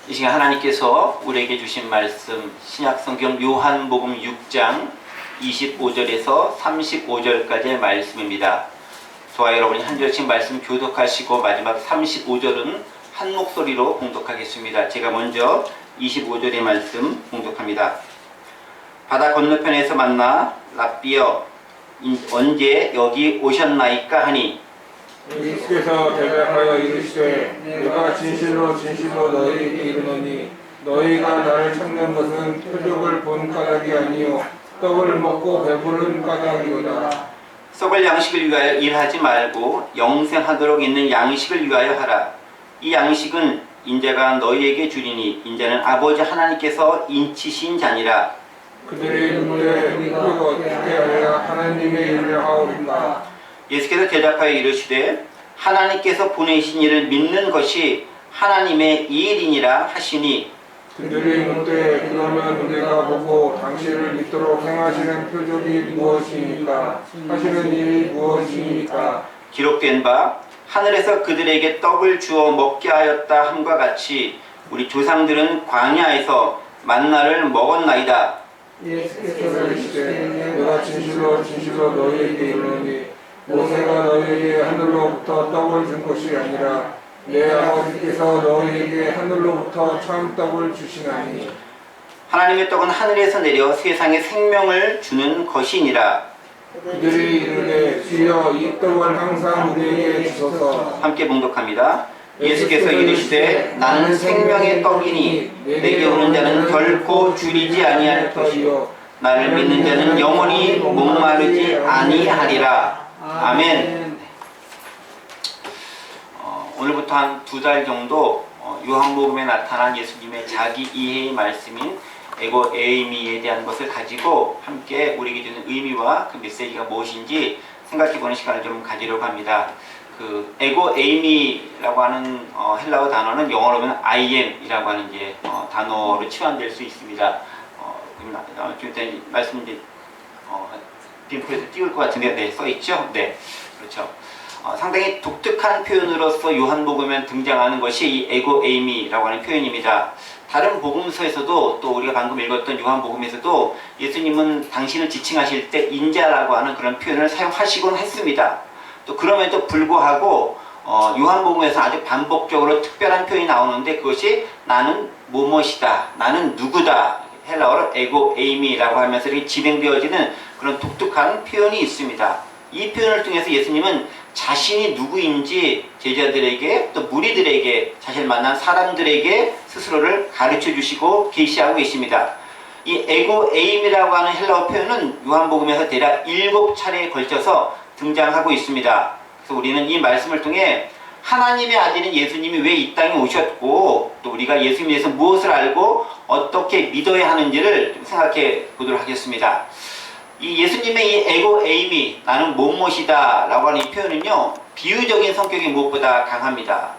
이 시간 하나님께서 우리에게 주신 말씀 신약성경 요한복음 6장 25절에서 35절까지의 말씀입니다. 저와 여러분이 한 절씩 말씀 교독하시고 마지막 35절은 한 목소리로 봉독하겠습니다. 제가 먼저 25절의 말씀 봉독합니다. 바다 건너편에서 만나 랍비여 언제 여기 오셨나이까 하니 예수께서 대답하여 이르시되 내가 진실로 진실로 너희에게 이르노니 너희가 나를 찾는 것은 표적을 본 까닭이 아니요 떡을 먹고 배부른 까닭이로다. 썩을 양식을 위하여 일하지 말고 영생하도록 있는 양식을 위하여 하라. 이 양식은 인자가 너희에게 주리니 인자는 아버지 하나님께서 인치신 자니라. 그들이 이르되 우리가 어떻게 하여 하나님의 일을 하오리까. 예수께서 대답하여 이르시되 하나님께서 보내신 이를 믿는 것이 하나님의 일이니라 하시니 그들이 묻되 그러면 우리가 보고 당신을 믿도록 행하시는 표적이 무엇이니까 하시는 일이 무엇이니까. 기록된 바 하늘에서 그들에게 떡을 주어 먹게 하였다 함과 같이 우리 조상들은 광야에서 만나를 먹었나이다. 예수께서 이르시되 내가 진실로 진실로 너희에게 이르노니 모세가 너희에게 하늘로부터 떡을 준 것이 아니라 내 아버지께서 너희에게 하늘로부터 참 떡을 주시나니. 하나님의 떡은 하늘에서 내려 세상에 생명을 주는 것이니라. 그들이 이르되 주여 이 떡을 항상 우리에게 주소서. 함께 봉독합니다. 예수께서 이르시되 나는 생명의 떡이니 내게 오는 자는 결코 줄이지 아니할 것이요 나를 믿는 자는 영원히 목마르지 아니하리라. 아멘. 오늘부터 한 2달 정도 요한복음에 나타난 예수님의 자기 이해의 말씀인 에고 에이미에 대한 것을 가지고 함께 우리에게 주는 의미와 그 메시지가 무엇인지 생각해보는 시간을 좀 가지려고 합니다. 그 에고 에이미라고 하는 헬라어 단어는 영어로 하면 I am이라고 하는 이제 단어로 치환될 수 있습니다. 지금 말씀 이제 빈프에서 띄울 것 같은데 네 써있죠? 네 그렇죠. 상당히 독특한 표현으로서 요한복음에 등장하는 것이 이 에고 에이미라고 하는 표현입니다. 다른 복음서에서도 또 우리가 방금 읽었던 요한복음에서도 예수님은 당신을 지칭하실 때 인자라고 하는 그런 표현을 사용하시곤 했습니다. 또 그럼에도 불구하고 요한복음에서 아주 반복적으로 특별한 표현이 나오는데 그것이 나는 뭐뭐이다, 나는 누구다, 헬라어로 에고 에이미라고 하면서 이렇게 진행되어지는 그런 독특한 표현이 있습니다. 이 표현을 통해서 예수님은 자신이 누구인지 제자들에게 또 무리들에게 자신을 만난 사람들에게 스스로를 가르쳐 주시고 계시하고 계십니다. 이 에고 에임이라고 하는 헬라어 표현은 요한복음에서 대략 7차례에 걸쳐서 등장하고 있습니다. 그래서 우리는 이 말씀을 통해 하나님의 아들인 예수님이 왜 이 땅에 오셨고 또 우리가 예수님에 대해서 무엇을 알고 어떻게 믿어야 하는지를 좀 생각해 보도록 하겠습니다. 이 예수님의 이 에고 에이미 나는 뭐뭐이다 라고 하는 이 표현은요 비유적인 성격이 무엇보다 강합니다.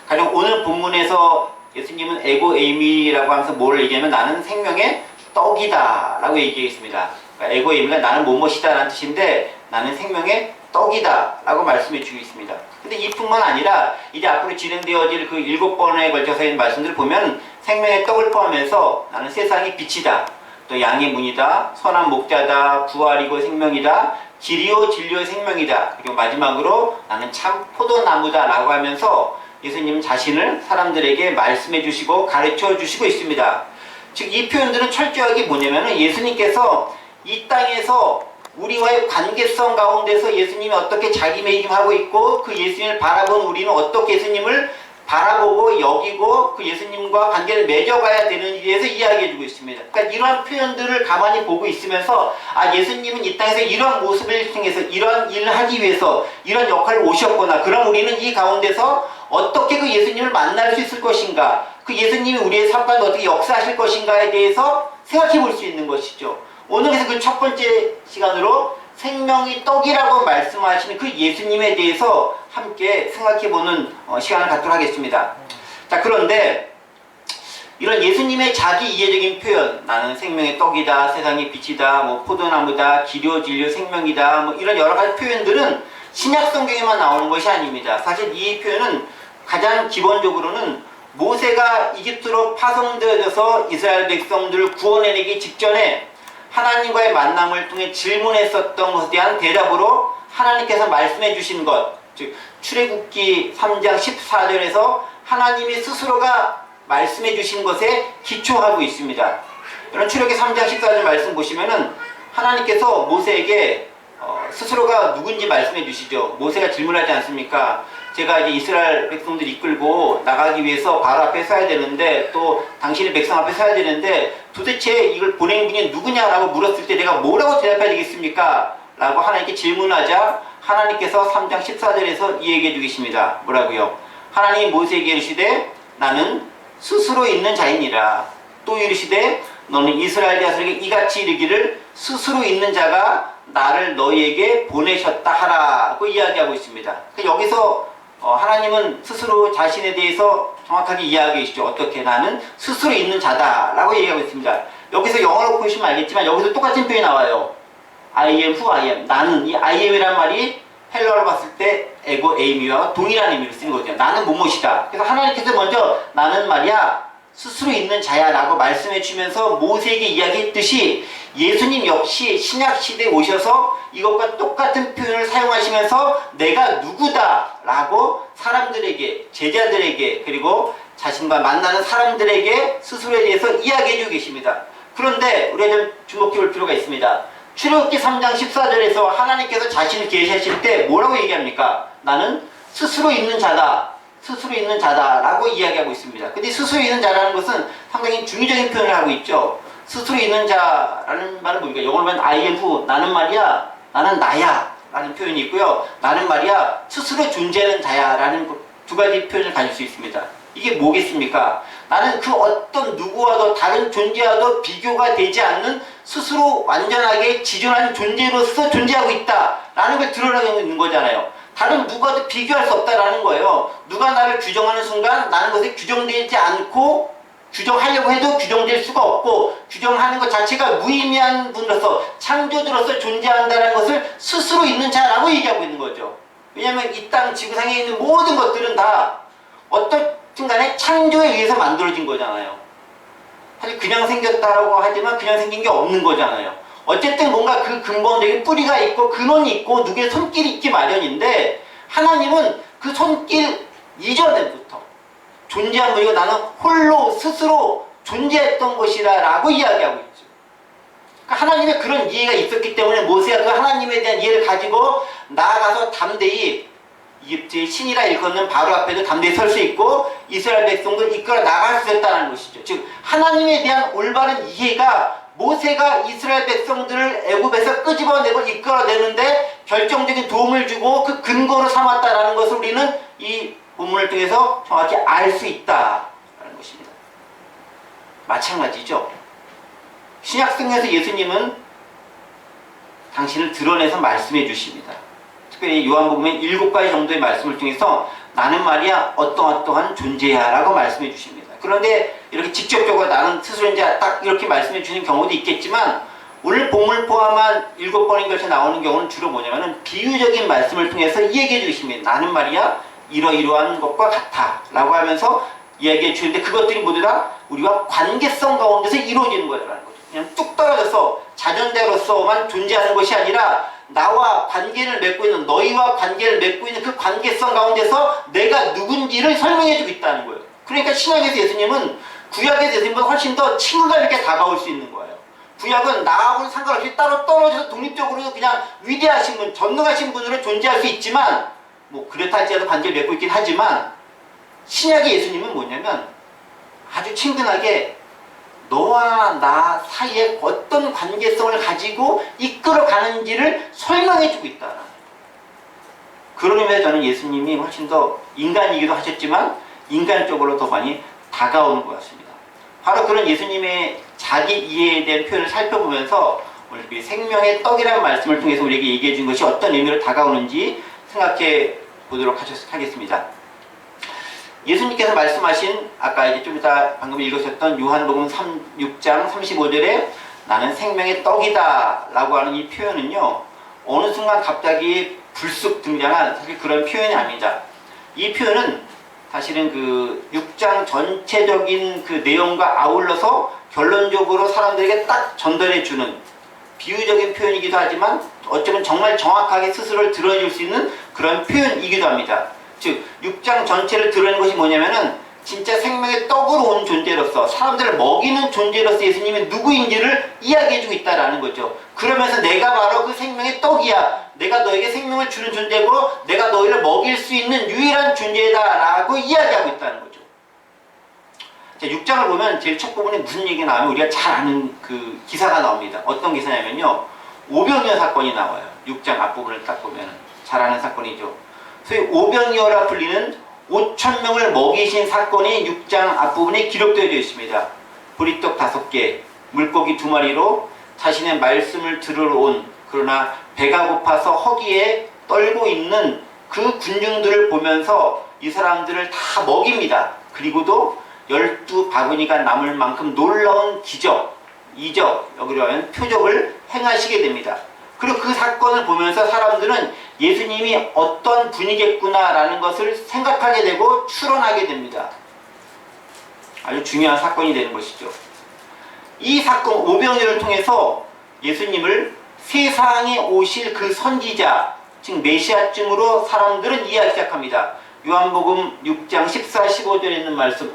가령 오늘 본문에서 예수님은 에고 에이미라고 하면서 뭘 얘기하면 나는 생명의 떡이다 라고 얘기했습니다. 그러니까 에고 에이미가 나는 뭐뭐이다 라는 뜻인데 나는 생명의 떡이다 라고 말씀해 주고 있습니다. 근데 이뿐만 아니라 이제 앞으로 진행되어질 그 7번에 걸쳐서의 말씀들을 보면 생명의 떡을 포함해서 나는 세상의 빛이다, 또 양의 문이다, 선한 목자다, 부활이고 생명이다, 길이요 진리요 생명이다, 그리고 마지막으로 나는 참 포도나무다 라고 하면서 예수님 자신을 사람들에게 말씀해 주시고 가르쳐 주시고 있습니다. 즉 이 표현들은 철저하게 뭐냐면 예수님께서 이 땅에서 우리와의 관계성 가운데서 예수님이 어떻게 자기매김하고 있고 그 예수님을 바라본 우리는 어떻게 예수님을 바라보고 여기고 그 예수님과 관계를 맺어가야 되는지에 대해서 이야기해주고 있습니다. 그러니까 이러한 표현들을 가만히 보고 있으면서 예수님은 이 땅에서 이러한 모습을 통해서 이러한 일을 하기 위해서 이러한 역할을 오셨구나. 그럼 우리는 이 가운데서 어떻게 그 예수님을 만날 수 있을 것인가, 그 예수님이 우리의 삶 가운데 어떻게 역사하실 것인가에 대해서 생각해 볼 수 있는 것이죠. 오늘에서 그 첫 번째 시간으로 생명이 떡이라고 말씀하시는 그 예수님에 대해서 함께 생각해보는 시간을 갖도록 하겠습니다. 자, 그런데 이런 예수님의 자기 이해적인 표현, 나는 생명의 떡이다, 세상의 빛이다, 뭐 포도나무다, 길이요 진리요 생명이다, 뭐 이런 여러 가지 표현들은 신약 성경에만 나오는 것이 아닙니다. 사실 이 표현은 가장 기본적으로는 모세가 이집트로 파송되어져서 이스라엘 백성들을 구원해내기 직전에 하나님과의 만남을 통해 질문했었던 것에 대한 대답으로 하나님께서 말씀해 주신 것, 즉 출애굽기 3장 14절에서 하나님이 스스로가 말씀해 주신 것에 기초하고 있습니다. 여러분 출애굽기 3장 14절 말씀 보시면은 하나님께서 모세에게 스스로가 누군지 말씀해 주시죠. 모세가 질문하지 않습니까? 제가 이제 이스라엘 백성들 이끌고 나가기 위해서 바로 앞에 서야 되는데 또 당신의 백성 앞에 서야 되는데 도대체 이걸 보낸 분이 누구냐라고 물었을 때 내가 뭐라고 대답해야 되겠습니까? 라고 하나님께 질문하자 하나님께서 3장 14절에서 이 얘기해 주겠습니다. 뭐라고요? 하나님이 모세에게 이르시되 나는 스스로 있는 자이니라. 또 이르시되 너는 이스라엘 자손에게 이같이 이르기를 스스로 있는 자가 나를 너희에게 보내셨다 하라고 이야기하고 있습니다. 여기서 하나님은 스스로 자신에 대해서 정확하게 이야기해 주시죠. 어떻게? 나는 스스로 있는 자다라고 얘기하고 있습니다. 여기서 영어로 보시면 알겠지만 여기서 똑같은 표현이 나와요. I am who I am. 나는, 이 I am이란 말이 헬러로 봤을 때 에고 에이미와 동일한 의미를 쓰는 거죠. 나는 뭐뭐시다. 그래서 하나님께서 먼저 나는 말이야 스스로 있는 자야 라고 말씀해 주면서 모세에게 이야기했듯이 예수님 역시 신약시대에 오셔서 이것과 똑같은 표현을 사용하시면서 내가 누구다 라고 사람들에게, 제자들에게, 그리고 자신과 만나는 사람들에게 스스로에 대해서 이야기해 주고 계십니다. 그런데 우리가 좀 주목해 볼 필요가 있습니다. 출애굽기 3장 14절에서 하나님께서 자신을 계시하실 때 뭐라고 얘기합니까? 나는 스스로 있는 자다. 스스로 있는 자다라고 이야기하고 있습니다. 근데 스스로 있는 자라는 것은 상당히 중의적인 표현을 하고 있죠. 스스로 있는 자라는 말은 뭡니까? 영어로 하면 I am who, 나는 말이야, 나는 나야 라는 표현이 있고요. 나는 말이야, 스스로 존재하는 자야 라는 두 가지 표현을 가질 수 있습니다. 이게 뭐겠습니까? 나는 그 어떤 누구와도 다른 존재와도 비교가 되지 않는 스스로 완전하게 지존하는 존재로서 존재하고 있다 라는 걸 드러내고 있는 거잖아요. 다른 누구와도 비교할 수 없다라는 거예요. 누가 나를 규정하는 순간 나는 것에 규정되지 않고 규정하려고 해도 규정될 수가 없고 규정하는 것 자체가 무의미한 분으로서 창조주로서 존재한다는 것을 스스로 있는 자라고 얘기하고 있는 거죠. 왜냐하면 이 땅 지구상에 있는 모든 것들은 다 어떻든 간에 창조에 의해서 만들어진 거잖아요. 사실 그냥 생겼다라고 하지만 그냥 생긴 게 없는 거잖아요. 어쨌든 뭔가 그 근본적인 뿌리가 있고 근원이 있고 누구의 손길이 있기 마련인데 하나님은 그 손길 이전에부터 존재한 분이고 나는 홀로 스스로 존재했던 것이다 라고 이야기하고 있죠. 그러니까 하나님의 그런 이해가 있었기 때문에 모세가 그 하나님에 대한 이해를 가지고 나아가서 담대히 이집트의 신이라 일컫는 바로 앞에도 담대히 설 수 있고 이스라엘 백성들 이끌어 나갈 수 있다는 것이죠. 즉 하나님에 대한 올바른 이해가 모세가 이스라엘 백성들을 애굽에서 끄집어내고 이끌어내는데 결정적인 도움을 주고 그 근거로 삼았다라는 것을 우리는 이 본문을 통해서 정확히 알 수 있다라는 것입니다. 마찬가지죠. 신약성경에서 예수님은 당신을 드러내서 말씀해 주십니다. 특별히 요한복음의 7가지 정도의 말씀을 통해서 나는 말이야 어떠한 존재야 라고 말씀해 주십니다. 그런데 이렇게 직접적으로 나는 스스로 이제 딱 이렇게 말씀해 주는 경우도 있겠지만 오늘 본문을 포함한 7번인 것이 나오는 경우는 주로 뭐냐면은 비유적인 말씀을 통해서 얘기해 주십니다. 나는 말이야 이러이러한 것과 같아 라고 하면서 이야기해 주는데 그것들이 모두 다 우리와 관계성 가운데서 이루어지는 거라는 거죠. 그냥 뚝 떨어져서 자존자로서만 존재하는 것이 아니라 나와 관계를 맺고 있는 너희와 관계를 맺고 있는 그 관계성 가운데서 내가 누군지를 설명해 주고 있다는 거예요. 그러니까 신약에서 예수님은 구약에서 예수님보다 훨씬 더 친구가 있게 다가올 수 있는 거예요. 구약은 나하고는 상관없이 따로 떨어져서 독립적으로 그냥 위대하신 분, 전능하신 분으로 존재할 수 있지만 뭐 그렇다 할지라도 관계를 맺고 있긴 하지만 신약의 예수님은 뭐냐면 아주 친근하게 너와 나 사이에 어떤 관계성을 가지고 이끌어가는지를 설명해주고 있다. 그런 의미에서 저는 예수님이 훨씬 더 인간이기도 하셨지만 인간적으로 더 많이 다가오는 것 같습니다. 바로 그런 예수님의 자기 이해에 대한 표현을 살펴보면서 오늘 생명의 떡이라는 말씀을 통해서 우리에게 얘기해 준 것이 어떤 의미로 다가오는지 생각해 보도록 하겠습니다. 예수님께서 말씀하신 아까 이제 좀 이따 방금 읽으셨던 요한복음 6장 35절에 나는 생명의 떡이다 라고 하는 이 표현은요 어느 순간 갑자기 불쑥 등장한 사실 그런 표현이 아닙니다. 이 표현은 사실은 그 6장 전체적인 그 내용과 아울러서 결론적으로 사람들에게 딱 전달해주는 비유적인 표현이기도 하지만 어쩌면 정말 정확하게 스스로를 드러내줄 수 있는 그런 표현이기도 합니다. 즉 6장 전체를 드러내는 것이 뭐냐면은 진짜 생명의 떡으로 온 존재로서 사람들을 먹이는 존재로서 예수님이 누구인지를 이야기해주고 있다라는 거죠. 그러면서 내가 바로 그 생명의 떡이야. 내가 너에게 생명을 주는 존재고 내가 너희를 먹일 수 있는 유일한 존재다라고 이야기하고 있다는 거죠. 자, 6장을 보면 제일 첫 부분에 무슨 얘기가 나오면 우리가 잘 아는 그 기사가 나옵니다. 어떤 기사냐면요. 오병이어 사건이 나와요. 6장 앞부분을 딱 보면 잘 아는 사건이죠. 소위 오병이어라 불리는 5,000명을 먹이신 사건이 6장 앞부분에 기록되어 있습니다. 보리떡 5개, 물고기 2마리로 자신의 말씀을 들으러 온 그러나 배가 고파서 허기에 떨고 있는 그 군중들을 보면서 이 사람들을 다 먹입니다. 그리고도 12바구니가 남을 만큼 놀라운 기적, 이적, 여기로 하면 표적을 행하시게 됩니다. 그리고 그 사건을 보면서 사람들은 예수님이 어떤 분이겠구나라는 것을 생각하게 되고 추론하게 됩니다. 아주 중요한 사건이 되는 것이죠. 이 사건 오병이어를 통해서 예수님을 세상에 오실 그 선지자, 즉 메시아쯤으로 사람들은 이해하기 시작합니다. 요한복음 6장 14, 15절에 있는 말씀,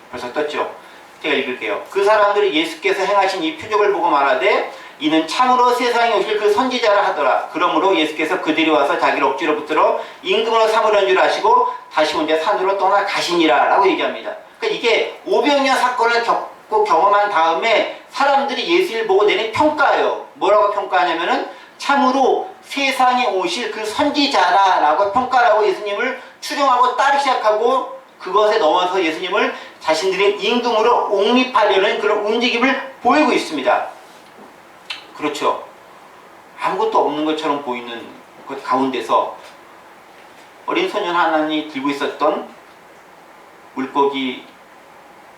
벌써 떴죠? 제가 읽을게요. 그 사람들이 예수께서 행하신 이 표적을 보고 말하되 이는 참으로 세상에 오실 그 선지자라 하더라. 그러므로 예수께서 그들이 와서 자기를 억지로 붙들어 임금으로 삼으려는 줄 아시고 다시 혼자 산으로 떠나 가시니라 라고 얘기합니다. 그러니까 이게 오병이어 사건을 겪고 경험한 다음에 사람들이 예수를 보고 내린 평가예요. 뭐라고 평가하냐면은 참으로 세상에 오실 그 선지자라 라고 평가하고 예수님을 추종하고 따르기 시작하고 그것에 넘어서 예수님을 자신들의 임금으로 옹립하려는 그런 움직임을 보이고 있습니다. 그렇죠. 아무것도 없는 것처럼 보이는 것 가운데서 어린 소년 하나니 들고 있었던 물고기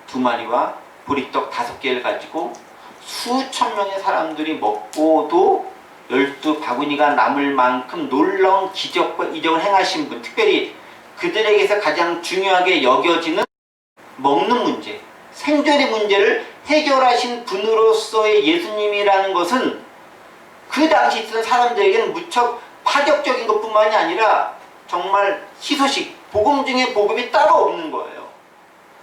2마리와 보리떡 5개를 가지고 수천 명의 사람들이 먹고도 12바구니가 남을 만큼 놀라운 기적과 이적을 행하신 분, 특별히 그들에게서 가장 중요하게 여겨지는 먹는 문제, 생존의 문제를 해결하신 분으로서의 예수님이라는 것은 그 당시 있던 사람들에게는 무척 파격적인 것뿐만이 아니라 정말 희소식, 복음 중에 복음이 따로 없는 거예요.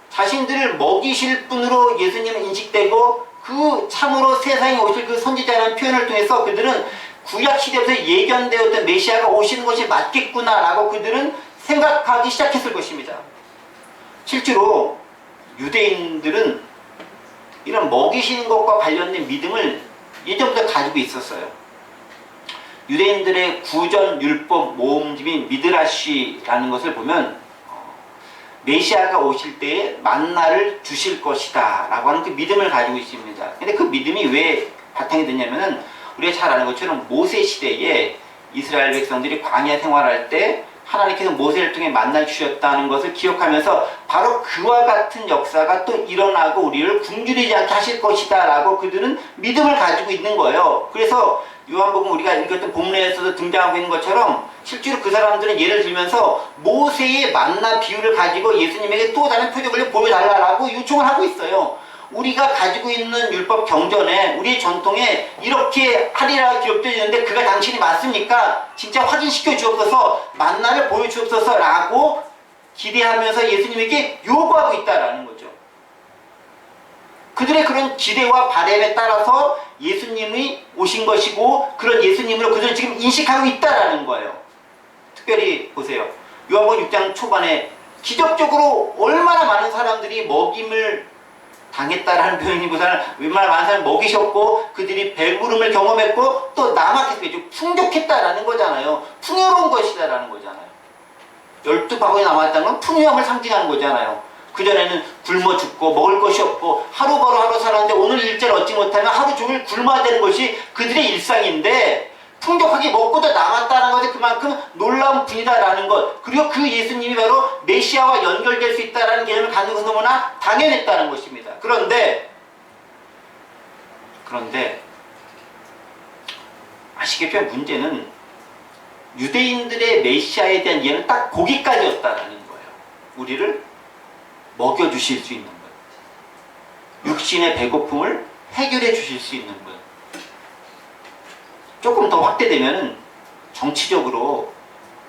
자신들을 먹이실 분으로 예수님은 인식되고 그 참으로 세상에 오실 그 선지자라는 표현을 통해서 그들은 구약시대부터 예견되었던 메시아가 오시는 것이 맞겠구나라고 그들은 생각하기 시작했을 것입니다. 실제로 유대인들은 이런 먹이시는 것과 관련된 믿음을 예전부터 가지고 있었어요. 유대인들의 구전 율법 모음집인 미드라시라는 것을 보면 메시아가 오실 때에 만나를 주실 것이다 라고 하는 그 믿음을 가지고 있습니다. 근데 그 믿음이 왜 바탕이 되냐면은 우리가 잘 아는 것처럼 모세 시대에 이스라엘 백성들이 광야 생활할 때 하나님께서 모세를 통해 만나 주셨다는 것을 기억하면서 바로 그와 같은 역사가 또 일어나고 우리를 굶주리지 않게 하실 것이다 라고 그들은 믿음을 가지고 있는 거예요. 그래서 요한복음 우리가 읽었던 본문에서도 등장하고 있는 것처럼 실제로 그 사람들은 예를 들면서 모세의 만나 비유를 가지고 예수님에게 또 다른 표적을 보여달라고 요청을 하고 있어요. 우리가 가지고 있는 율법 경전에 우리의 전통에 이렇게 하리라 기록되어 있는데 그가 당신이 맞습니까? 진짜 확인시켜 주옵소서, 만나를 보여주옵소서 라고 기대하면서 예수님에게 요구하고 있다라는 거죠. 그들의 그런 기대와 바람에 따라서 예수님이 오신 것이고 그런 예수님으로 그들은 지금 인식하고 있다라는 거예요. 특별히 보세요. 요한복음 6장 초반에 기적적으로 얼마나 많은 사람들이 먹임을 당했다라는 표현이보다는 웬만한 많은 사람을 먹이셨고 그들이 배부름을 경험했고 또 남았겠죠. 풍족했다라는 거잖아요. 풍요로운 것이다라는 거잖아요. 12바구니 남았다는 건 풍요함을 상징하는 거잖아요. 그전에는 굶어 죽고 먹을 것이 없고 하루 벌어 하루 살았는데 오늘 일자를 얻지 못하면 하루 종일 굶어야 되는 것이 그들의 일상인데 풍족하게 먹고도 남았다는 것이 그만큼 놀라운 분이다라는 것, 그리고 그 예수님이 바로 메시아와 연결될 수 있다는 개념을 갖는 것은 너무나 당연했다는 것입니다. 그런데 아시겠죠? 문제는 유대인들의 메시아에 대한 이해는 딱 거기까지였다라는 거예요. 우리를 먹여주실 수 있는 분, 육신의 배고픔을 해결해 주실 수 있는 분. 조금 더 확대되면 정치적으로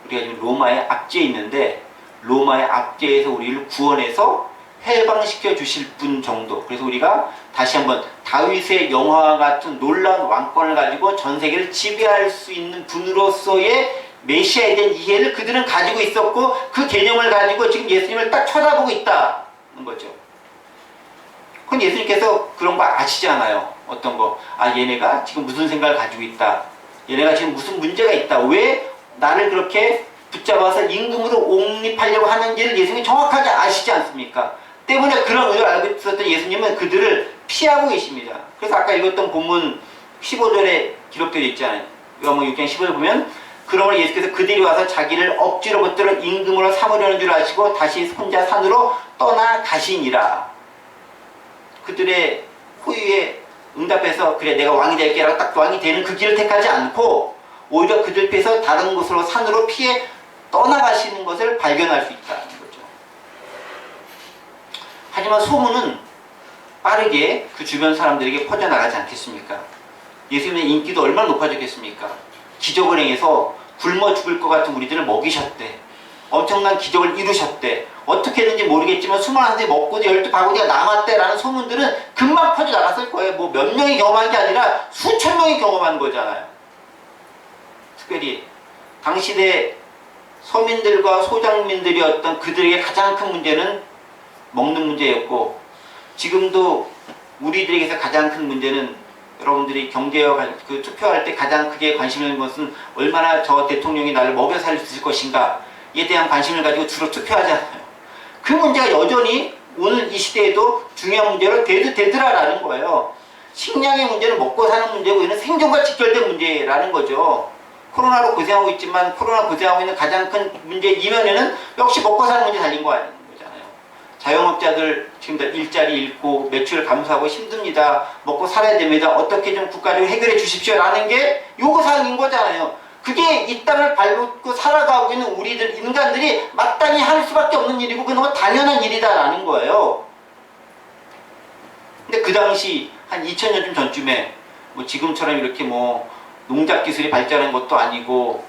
우리가 지금 로마의 압제에 있는데 로마의 압제에서 우리를 구원해서 해방시켜 주실 분 정도. 그래서 우리가 다시 한번 다윗의 영화와 같은 놀라운 왕권을 가지고 전 세계를 지배할 수 있는 분으로서의 메시아에 대한 이해를 그들은 가지고 있었고 그 개념을 가지고 지금 예수님을 딱 쳐다보고 있다는 거죠. 그건 예수님께서 그런 거 아시잖아요. 어떤 거. 아, 얘네가 지금 무슨 생각을 가지고 있다. 얘네가 지금 무슨 문제가 있다. 왜 나를 그렇게 붙잡아서 임금으로 옹립하려고 하는지를 예수님이 정확하게 아시지 않습니까? 때문에 그런 의도를 알고 있었던 예수님은 그들을 피하고 계십니다. 그래서 아까 읽었던 본문 15절에 기록되어 있잖아요. 요한복음 6장 15절 보면 그러므로 예수께서 그들이 와서 자기를 억지로 붙들어 임금으로 삼으려는 줄 아시고 다시 혼자 산으로 떠나가시니라. 그들의 호유에 응답해서 그래 내가 왕이 될게 라고 딱 왕이 되는 그 길을 택하지 않고 오히려 그들 피해서 다른 곳으로 산으로 피해 떠나가시는 것을 발견할 수 있다는 거죠. 하지만 소문은 빠르게 그 주변 사람들에게 퍼져나가지 않겠습니까? 예수님의 인기도 얼마나 높아졌겠습니까? 기적을 행해서 굶어 죽을 것 같은 우리들을 먹이셨대. 엄청난 기적을 이루셨대. 어떻게든지 모르겠지만 21세 먹고도 12바구니가 남았대라는 소문들은 금방 퍼져나갔을 거예요. 뭐 몇 명이 경험한 게 아니라 수천 명이 경험한 거잖아요. 특별히 당시대 서민들과 소장민들이었던 그들에게 가장 큰 문제는 먹는 문제였고 지금도 우리들에게서 가장 큰 문제는 여러분들이 경제와 그 투표할 때 가장 크게 관심을 있는 것은 얼마나 저 대통령이 나를 먹여 살릴 수 있을 것인가에 대한 관심을 가지고 주로 투표하잖아요. 그 문제가 여전히 오늘 이 시대에도 중요한 문제로 되더라라는 거예요. 식량의 문제는 먹고 사는 문제고 이는 생존과 직결된 문제라는 거죠. 코로나로 고생하고 있지만 코로나 고생하고 있는 가장 큰 문제 이면에는 역시 먹고 사는 문제 달린 거 아니에요. 자영업자들 지금 다 일자리 잃고 매출 감소하고 힘듭니다. 먹고 살아야 됩니다. 어떻게 좀 국가적으로 해결해 주십시오. 라는 게 요구사항인 거잖아요. 그게 이 땅을 밟고 살아가고 있는 우리들 인간들이 마땅히 할 수밖에 없는 일이고 그건 너무 당연한 일이다라는 거예요. 근데 그 당시 한 2000년쯤 전쯤에 뭐 지금처럼 이렇게 뭐 농작 기술이 발전한 것도 아니고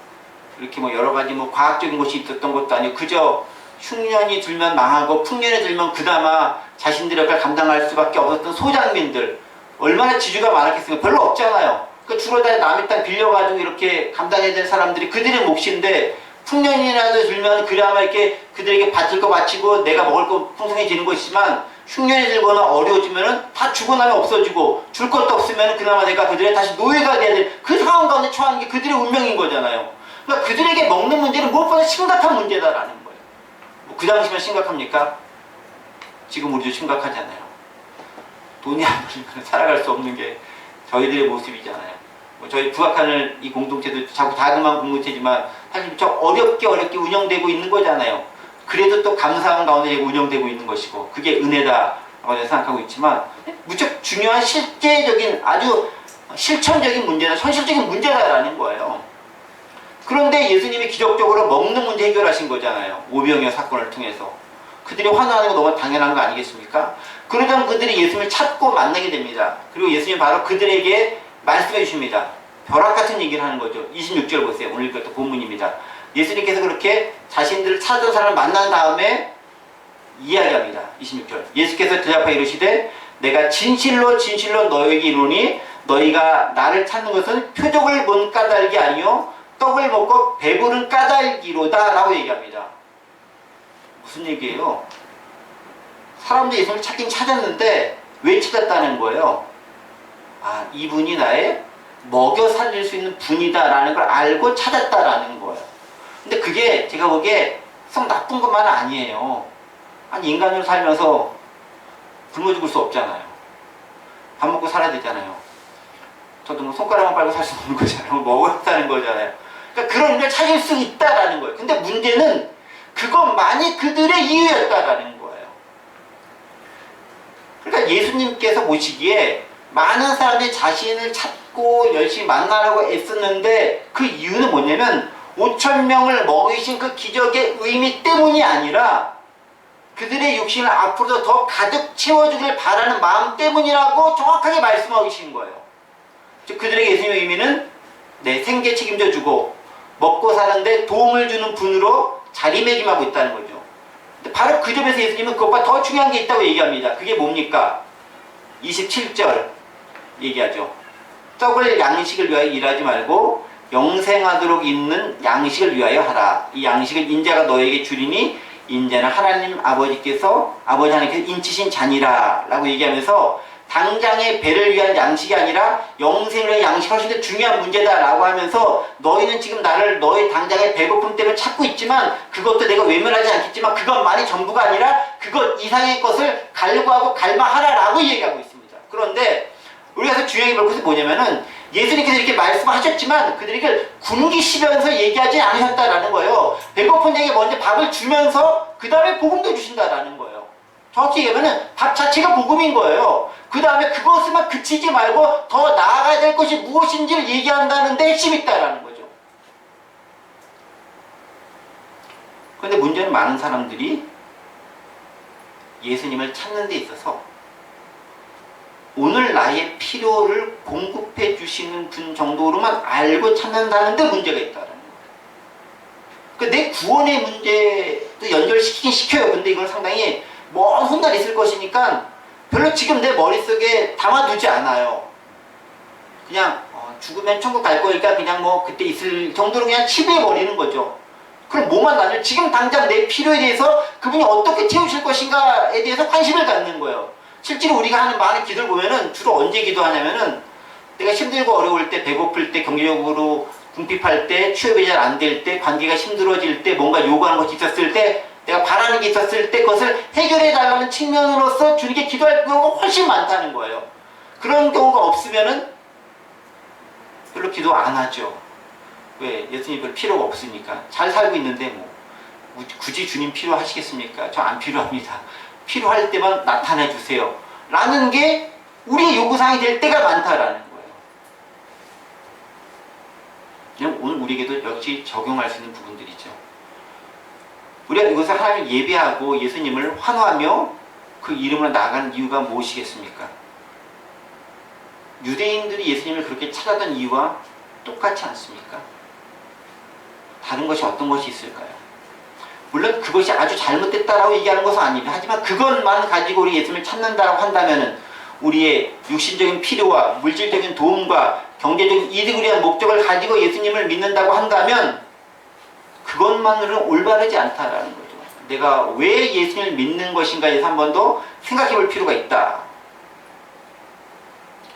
이렇게 뭐 여러 가지 뭐 과학적인 것이 있었던 것도 아니고 그저 흉년이 들면 망하고 풍년이 들면 그나마 자신들의 역할을 감당할 수밖에 없었던 소장민들 얼마나 지주가 많았겠습니까? 별로 없잖아요. 그 주로 다 남의 땅 빌려가지고 이렇게 감당해야 되는 사람들이 그들의 몫인데 풍년이라도 들면 그나마 이렇게 그들에게 바칠 거 바치고 내가 먹을 거 풍성해지는 것이지만 흉년이 들거나 어려워지면은 다 죽고 나면 없어지고 줄 것도 없으면 그나마 내가 그들의 다시 노예가 돼야 될 그 상황 가운데 처하는 게 그들의 운명인 거잖아요. 그러니까 그들에게 먹는 문제는 무엇보다 심각한 문제다라는 거예요. 뭐 그 당시면 심각합니까? 지금 우리도 심각하잖아요. 돈이 안 벌리면 살아갈 수 없는 게 저희들의 모습이잖아요. 뭐 저희 북악하는 이 공동체도 자꾸 자그마한 공동체지만 사실 좀 어렵게 운영되고 있는 거잖아요. 그래도 또 감사한 가운데 운영되고 있는 것이고 그게 은혜다라고 생각하고 있지만 무척 중요한 실제적인 아주 실천적인 문제나 현실적인 문제다라는 거예요. 그런데 예수님이 기적적으로 먹는 문제 해결하신 거잖아요. 오병이어 사건을 통해서. 그들이 환호하는 거 너무 당연한 거 아니겠습니까? 그러던 그들이 예수님을 찾고 만나게 됩니다. 그리고 예수님이 바로 그들에게 말씀해 주십니다. 벼락 같은 얘기를 하는 거죠. 26절 보세요. 오늘 읽었던 본문입니다. 예수님께서 그렇게 자신들을 찾은 사람을 만난 다음에 이야기합니다. 26절. 예수께서 대답하여 이르시되 내가 진실로 진실로 너에게 이르노니 너희가 나를 찾는 것은 표적을 본 까닭이 아니요 떡을 먹고 배부른 까닭이로다 라고 얘기합니다. 무슨 얘기예요? 사람들이 예수님을 찾긴 찾았는데 왜 찾았다는 거예요? 아, 이분이 나의 먹여 살릴 수 있는 분이다 라는 걸 알고 찾았다라는 거예요. 근데 그게 제가 보기에 썩 나쁜 것만은 아니에요. 아니 인간으로 살면서 굶어 죽을 수 없잖아요. 밥 먹고 살아야 되잖아요. 저도 뭐 손가락만 빨고 살 수 없는 거잖아요. 먹어야 사는 거잖아요. 그러니까 그런 걸 찾을 수 있다라는 거예요. 근데 문제는 그것만이 그들의 이유였다라는 거예요. 그러니까 예수님께서 보시기에 많은 사람들이 자신을 찾고 열심히 만나려고 애썼는데 그 이유는 뭐냐면 5,000명을 먹이신 그 기적의 의미 때문이 아니라 그들의 육신을 앞으로도 더 가득 채워주길 바라는 마음 때문이라고 정확하게 말씀하고 계신 거예요. 즉 그들에게 예수님의 의미는 생계 책임져 주고 먹고 사는데 도움을 주는 분으로 자리매김하고 있다는 거죠. 근데 바로 그 점에서 예수님은 그것보다 더 중요한 게 있다고 얘기합니다. 그게 뭡니까? 27절 얘기하죠. 썩을 양식을 위하여 일하지 말고 영생하도록 있는 양식을 위하여 하라. 이 양식은 인자가 너에게 주리니 인자는 하나님 아버지 하나님께서 인치신 잔이라 라고 얘기하면서 당장의 배를 위한 양식이 아니라 영생을 위한 양식이 훨씬 더 중요한 문제다 라고 하면서 너희는 지금 나를 너희 당장의 배고픔 때문에 찾고 있지만 그것도 내가 외면하지 않겠지만 그것만이 전부가 아니라 그것 이상의 것을 갈구하고 갈망하라 라고 얘기하고 있습니다. 그런데 우리가 더 중요하게 볼 것은 뭐냐면은 예수님께서 이렇게 말씀하셨지만 그들에게 굶기시면서 얘기하지 않으셨다라는 거예요. 배고픈 자에게 먼저 밥을 주면서 그 다음에 복음도 주신다라는 거예요. 정확히 얘기하면은 밥 자체가 복음인 거예요. 그 다음에 그것만 그치지 말고 더 나아가야 될 것이 무엇인지를 얘기한다는 데 핵심이 있다라는 거죠. 그런데 문제는 많은 사람들이 예수님을 찾는 데 있어서 오늘 나의 필요를 공급해 주시는 분 정도로만 알고 찾는다는 데 문제가 있다는 거예요. 그러니까 내 구원의 문제도 연결시키긴 시켜요. 근데 이걸 상당히 먼 훗날 있을 것이니까 별로 지금 내 머릿속에 담아두지 않아요. 그냥 죽으면 천국 갈 거니까 그냥 뭐 그때 있을 정도로 그냥 치부해버리는 거죠. 그럼 뭐만 나는 지금 당장 내 필요에 대해서 그분이 어떻게 채우실 것인가에 대해서 관심을 갖는 거예요. 실제로 우리가 하는 많은 기도를 보면은 주로 언제 기도하냐면은 내가 힘들고 어려울 때, 배고플 때, 경제적으로 궁핍할 때, 취업이 잘 안 될 때, 관계가 힘들어질 때, 뭔가 요구하는 것이 있었을 때, 내가 바라는 게 있었을 때 그것을 해결해 달라는 측면으로서 주님께 기도할 경우가 훨씬 많다는 거예요. 그런 경우가 없으면은 별로 기도 안 하죠. 왜? 예수님 별 필요가 없으니까. 잘 살고 있는데 뭐 굳이 주님 필요하시겠습니까? 저 안 필요합니다. 필요할 때만 나타내 주세요. 라는 게 우리의 요구사항이 될 때가 많다라는 거예요. 오늘 우리에게도 역시 적용할 수 있는 부분들이죠. 우리가 이것을 하나님을 예배하고 예수님을 환호하며 그 이름으로 나아가는 이유가 무엇이겠습니까? 유대인들이 예수님을 그렇게 찾아던 이유와 똑같지 않습니까? 다른 것이 어떤 것이 있을까요? 물론 그것이 아주 잘못됐다라고 얘기하는 것은 아닙니다. 하지만 그것만 가지고 우리 예수님을 찾는다라고 한다면은 우리의 육신적인 필요와 물질적인 도움과 경제적인 이득을 위한 목적을 가지고 예수님을 믿는다고 한다면 그것만으로는 올바르지 않다라는 거죠. 내가 왜 예수님을 믿는 것인가에 대해서 한 번 더 생각해 볼 필요가 있다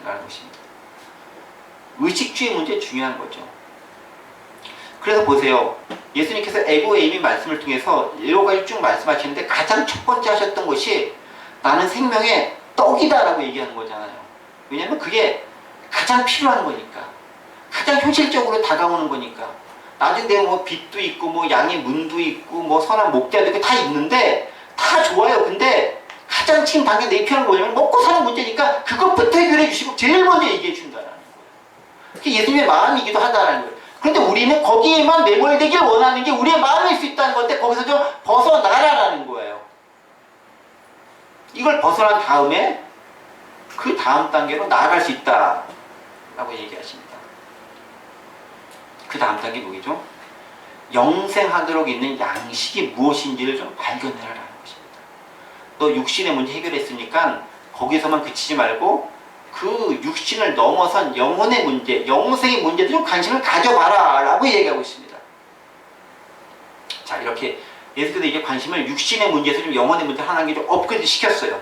라는 것입니다. 의식주의 문제 중요한 거죠. 그래서 보세요. 예수님께서 에고 에이미 말씀을 통해서 여러 가지 쭉 말씀하시는데 가장 첫 번째 하셨던 것이 나는 생명의 떡이다 라고 얘기하는 거잖아요. 왜냐하면 그게 가장 필요한 거니까. 가장 현실적으로 다가오는 거니까. 나중에 내가 뭐 빚도 있고 뭐 양의 문도 있고 뭐 선한 목자도 있고 다 있는데 다 좋아요. 근데 가장 지금 당장 내 필요한 뭐냐면 먹고 사는 문제니까 그것부터 해결해 주시고 제일 먼저 얘기해 준다라는 거예요. 그게 예수님의 마음이기도 하다라는 거예요. 그런데 우리는 거기에만 매몰되길 원하는 게 우리의 마음일 수 있다는 건데 거기서 좀 벗어나라라는 거예요. 이걸 벗어난 다음에 그 다음 단계로 나아갈 수 있다라고 얘기하십니다. 그 다음 단계 뭐겠죠? 영생하도록 있는 양식이 무엇인지를 좀 발견해라라는 것입니다. 너 육신의 문제 해결했으니까 거기서만 그치지 말고 그 육신을 넘어선 영혼의 문제, 영생의 문제도 좀 관심을 가져봐라 라고 얘기하고 있습니다. 자, 이렇게 예수께서 이제 관심을 육신의 문제에서 좀 영혼의 문제 하나씩 좀 업그레이드 시켰어요.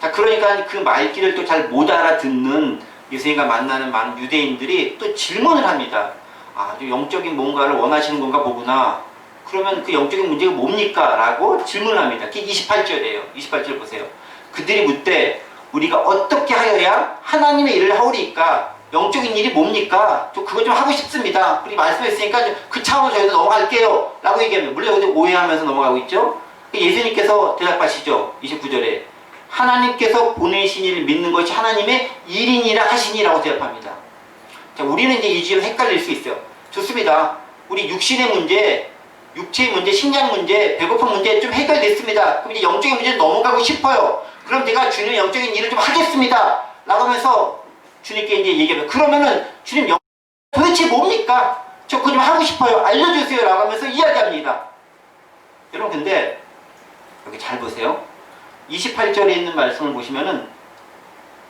자, 그러니까 그 말귀를 또 잘 못 알아듣는 예수님과 만나는 많은 유대인들이 또 질문을 합니다. 아, 영적인 뭔가를 원하시는 건가 보구나. 그러면 그 영적인 문제가 뭡니까? 라고 질문합니다. 그게 28절이에요. 28절 보세요. 그들이 묻되 우리가 어떻게 하여야 하나님의 일을 하오리까? 영적인 일이 뭡니까? 저 그거 좀 하고 싶습니다. 우리 말씀했으니까 그 차원으로 저희도 넘어갈게요. 라고 얘기하면 물론 여기 오해하면서 넘어가고 있죠. 예수님께서 대답하시죠. 29절에 하나님께서 보내신 일을 믿는 것이 하나님의 일이니라 하시니라고 대답합니다. 자, 우리는 이제 이 지금 헷갈릴 수 있어요. 좋습니다. 우리 육신의 문제 육체의 문제, 신장 문제, 배고픈 문제 좀 해결됐습니다. 그럼 이제 영적인 문제 넘어가고 싶어요. 그럼 내가 주님 영적인 일을 좀 하겠습니다. 라고 하면서 주님께 이제 얘기하면, 그러면은 주님 도대체 뭡니까? 저 그거 좀 하고 싶어요. 알려주세요. 라고 하면서 이야기합니다. 여러분, 근데 여기 잘 보세요. 28절에 있는 말씀을 보시면은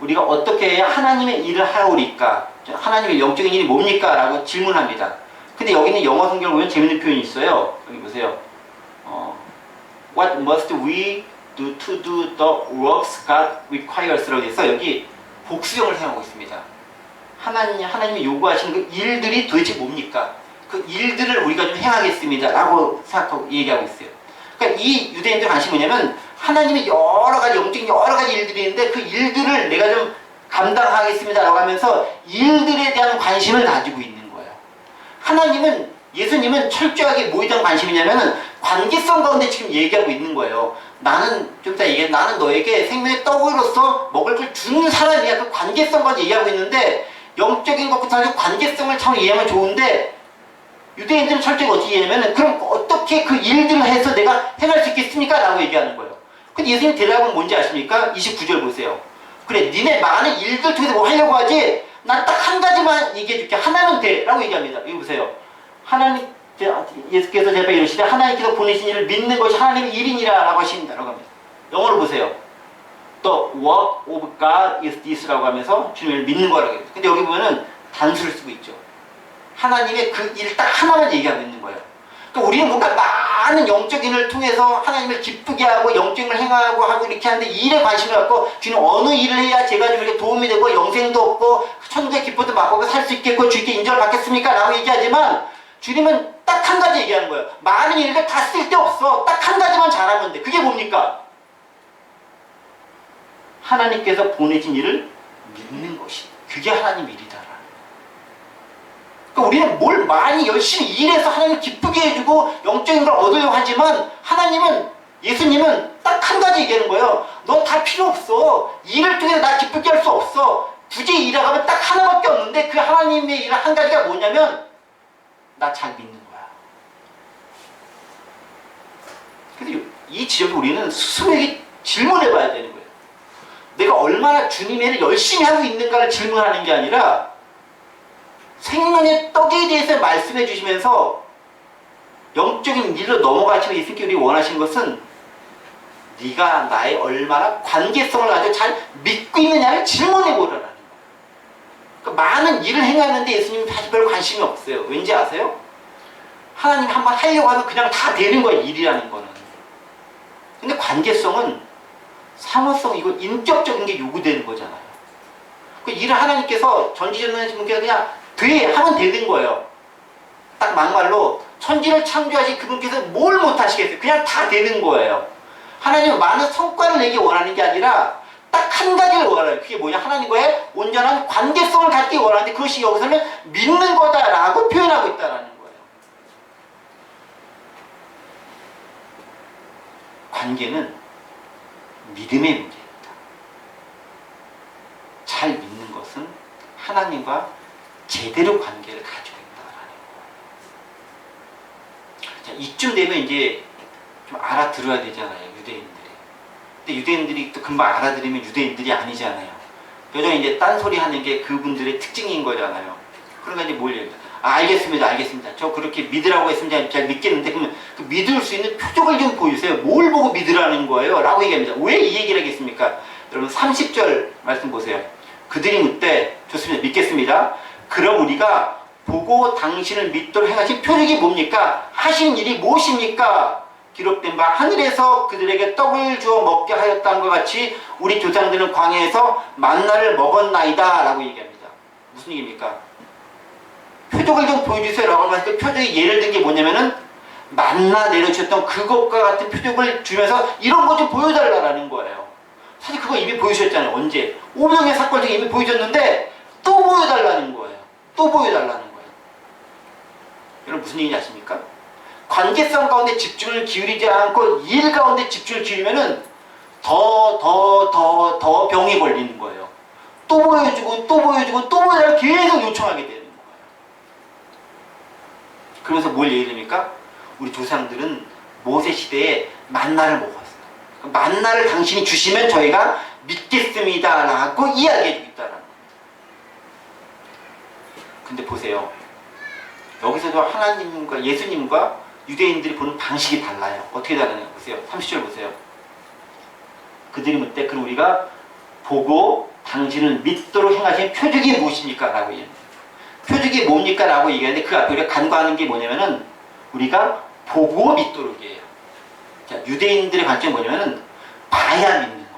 우리가 어떻게 해야 하나님의 일을 하오리까? 하나님의 영적인 일이 뭡니까? 라고 질문합니다. 근데 여기는 영어 성경을 보면 재밌는 표현이 있어요. 여기 보세요. What must we do to do the works God requires? 라고 해서 여기 복수형을 사용하고 있습니다. 하나님이 요구하시는 그 일들이 도대체 뭡니까? 그 일들을 우리가 좀 행하겠습니다. 라고 생각하고 얘기하고 있어요. 그러니까 이 유대인들 관심이 뭐냐면 하나님의 여러 가지 영적인 여러 가지 일들이 있는데 그 일들을 내가 좀 감당하겠습니다. 라고 하면서 일들에 대한 관심을 가지고 있는 거예요. 하나님은, 예수님은 철저하게 뭐에 대한 관심이냐면은 관계성 가운데 지금 얘기하고 있는 거예요. 나는, 좀 이따 얘기해, 나는 너에게 생명의 떡으로서 먹을 걸 주는 사람이야. 그 관계성 가운데 얘기하고 있는데 영적인 것부터 아주 관계성을 참 이해하면 좋은데 유대인들은 철저히 어떻게 얘기하냐면은 그럼 어떻게 그 일들을 해서 내가 행할 수 있겠습니까? 라고 얘기하는 거예요. 근데 예수님 대답은 뭔지 아십니까? 29절 보세요. 그래, 니네 많은 일들 통해서 뭐 하려고 하지? 난 딱 한 가지만 얘기해 줄게. 하나는 돼. 라고 얘기합니다. 이거 보세요. 하나님, 예수께서 제발 이러시되 하나님께서 보내신 일을 믿는 것이 하나님의 일이니라 라고 하십니다. 라고 합니다. 영어로 보세요. The work of God is this 라고 하면서 주님을 믿는 거라고 합니다. 근데 여기 보면은 단수를 쓰고 있죠. 하나님의 그 일 딱 하나만 얘기하고 있는 거예요. 그러니까 우리는 뭔가 많은 영적인 일을 통해서 하나님을 기쁘게 하고 영적인 걸 행하고 하고 이렇게 하는데 일에 관심을 갖고 주님 어느 일을 해야 제가 좀 이렇게 도움이 되고 영생도 얻고 천국의 기쁨도 맛보고 살 수 있겠고 주님께 인정을 받겠습니까? 라고 얘기하지만 주님은 딱 한 가지 얘기하는 거예요. 많은 일들 다 쓸데없어. 딱 한 가지만 잘하면 돼. 그게 뭡니까? 하나님께서 보내신 일을 믿는 것이. 그게 하나님 일이다. 그러니까 우리는 뭘 많이 열심히 일해서 하나님을 기쁘게 해주고 영적인 걸 얻으려고 하지만 하나님은, 예수님은 딱 한 가지 얘기하는 거예요. 너 다 필요 없어. 일을 통해서 나 기쁘게 할 수 없어. 굳이 일하고 하면 딱 하나밖에 없는데 그 하나님의 일 한 가지가 뭐냐면 나 잘 믿는 거야. 그래서 이 지점에서 우리는 스스로에게 질문해 봐야 되는 거예요. 내가 얼마나 주님의 일을 열심히 하고 있는가를 질문하는 게 아니라 생명의 떡에 대해서 말씀해 주시면서 영적인 일로 넘어가시면 예수님께 우리 원하시는 것은 네가 나의 얼마나 관계성을 아주 잘 믿고 있느냐를 질문해 보라는 거예요. 그러니까 많은 일을 행하는데 예수님은 사실 별 관심이 없어요. 왠지 아세요? 하나님 한번 하려고 하면 그냥 다 되는 거예요. 일이라는 거는. 근데 관계성은 상호성이고 인격적인 게 요구되는 거잖아요. 그 일을 하나님께서 전지전능하신 분께서 그냥 돼 하면 되는 거예요. 딱 막말로 천지를 창조하신 그분께서 뭘 못하시겠어요? 그냥 다 되는 거예요. 하나님은 많은 성과를 내기 원하는 게 아니라 딱 한 가지를 원해요. 그게 뭐냐? 하나님과의 온전한 관계성을 갖기 원하는데 그것이 여기서는 믿는 거다라고 표현하고 있다는 거예요. 관계는 믿음의 문제입니다. 잘 믿는 것은 하나님과 제대로 관계를 가지고 있다라는 거예요. 자, 이쯤 되면 이제 좀 알아들어야 되잖아요, 유대인들이. 근데 유대인들이 또 금방 알아들으면 유대인들이 아니잖아요. 여전히 이제 딴소리 하는 게 그분들의 특징인 거잖아요. 그러니까 이제 뭘 얘기해요? 알겠습니다, 알겠습니다. 저 그렇게 믿으라고 했으면 잘 믿겠는데, 그러면 그 믿을 수 있는 표적을 좀 보여주세요. 뭘 보고 믿으라는 거예요? 라고 얘기합니다. 왜 이 얘기를 하겠습니까? 여러분 30절 말씀 보세요. 그들이 묻되, 좋습니다. 믿겠습니다. 그럼 우리가 보고 당신을 믿도록 행하신 표적이 뭡니까? 하신 일이 무엇입니까? 기록된 바 하늘에서 그들에게 떡을 주어 먹게 하였다는 것 같이 우리 조상들은 광야에서 만나를 먹었나이다 라고 얘기합니다. 무슨 얘기입니까? 표적을 좀 보여주세요 라고 하면서 그 표적이 예를 든 게 뭐냐면은 만나 내려주셨던 그것과 같은 표적을 주면서 이런 것 좀 보여달라는 거예요. 사실 그거 이미 보여주셨잖아요. 언제? 오병의 사건 중에 이미 보여줬는데 또 보여달라는 거예요. 또 보여달라는 거예요. 여러분 무슨 얘기인지 아십니까? 관계성 가운데 집중을 기울이지 않고 일 가운데 집중을 기울이면은 더 병이 걸리는 거예요. 또 보여주고 또 보여주고 또 보여달라고 계속 요청하게 되는 거예요. 그러면서 뭘 얘기합니까? 우리 조상들은 모세 시대에 만나를 먹었어요. 만나를 당신이 주시면 저희가 믿겠습니다라고 이야기해 주겠다라는 거예요. 근데 보세요. 여기서도 하나님과 예수님과 유대인들이 보는 방식이 달라요. 어떻게 다르냐 보세요. 30절 보세요. 그들이 묻되 그럼 우리가 보고 당신을 믿도록 행하신 표적이 무엇입니까? 라고 얘기해요. 표적이 뭡니까? 라고 얘기하는데 그 앞에 우리가 간과하는 게 뭐냐면은 우리가 보고 믿도록이에요. 자, 유대인들의 관점이 뭐냐면은 봐야 믿는 거예요.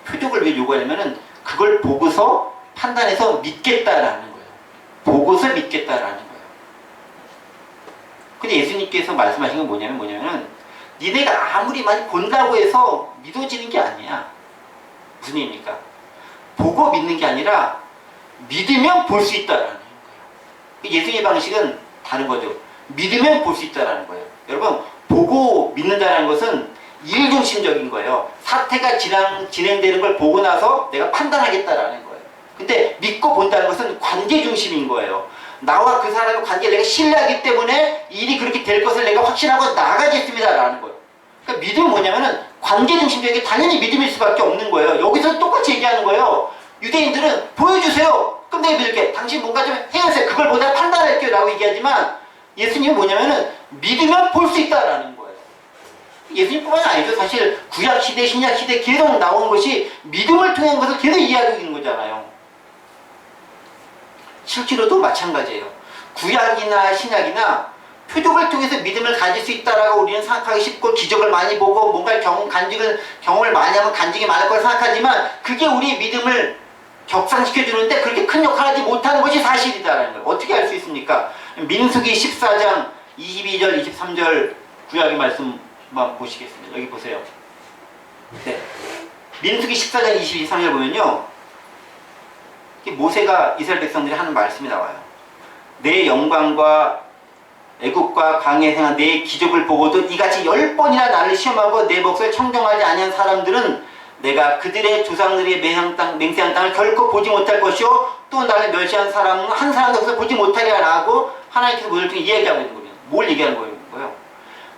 표적을 왜 요구하냐면은 그걸 보고서 판단해서 믿겠다라는 거예요. 보고서 믿겠다라는 거예요. 근데 예수님께서 말씀하신 건 뭐냐면은 니네가 아무리 많이 본다고 해서 믿어지는 게 아니야. 무슨 얘기입니까? 보고 믿는 게 아니라 믿으면 볼 수 있다라는 거예요. 예수님의 방식은 다른 거죠. 믿으면 볼 수 있다라는 거예요. 여러분, 보고 믿는다는 것은 일중심적인 거예요. 사태가 진행되는 걸 보고 나서 내가 판단하겠다라는 거예요. 근데 믿고 본다는 것은 관계 중심인 거예요. 나와 그 사람의 관계를 내가 신뢰하기 때문에 일이 그렇게 될 것을 내가 확신하고 나가겠습니다라는 거예요. 그러니까 믿음은 뭐냐면은 관계 중심적인 게 당연히 믿음일 수밖에 없는 거예요. 여기서 똑같이 얘기하는 거예요. 유대인들은 보여주세요. 그럼 내가 믿을게. 당신 뭔가 좀 해주세요. 그걸 보다 판단할게요. 라고 얘기하지만 예수님은 뭐냐면은 믿으면 볼 수 있다라는 거예요. 예수님뿐만 아니죠. 사실 구약시대, 신약시대 계속 나온 것이 믿음을 통한 것을 계속 이야기하고 있는 거잖아요. 실제로도 마찬가지예요. 구약이나 신약이나 표적을 통해서 믿음을 가질 수 있다라고 우리는 생각하기 쉽고 기적을 많이 보고 뭔가 경험을 많이 하면 간증이 많을 거라 생각하지만 그게 우리 믿음을 격상시켜주는데 그렇게 큰 역할을 하지 못하는 것이 사실이다라는 거예요. 어떻게 알 수 있습니까? 민수기 14장 22절 23절 구약의 말씀만 보시겠습니다. 여기 보세요. 네. 민수기 14장 23절 보면요. 모세가 이스라엘 백성들이 하는 말씀이 나와요. 내 영광과 애국과 광야에 행한 내 기적을 보고도 이같이 10번이나 나를 시험하고 내 몫을 청정하지 아니한 사람들은 내가 그들의 조상들의 맹세한 땅을 결코 보지 못할 것이요 또 나를 멸시한 사람은 한 사람도 없어 보지 못하리라고 하나님께서 모세를 통해 이야기하고 있는 거예요. 뭘 얘기하는 거예요?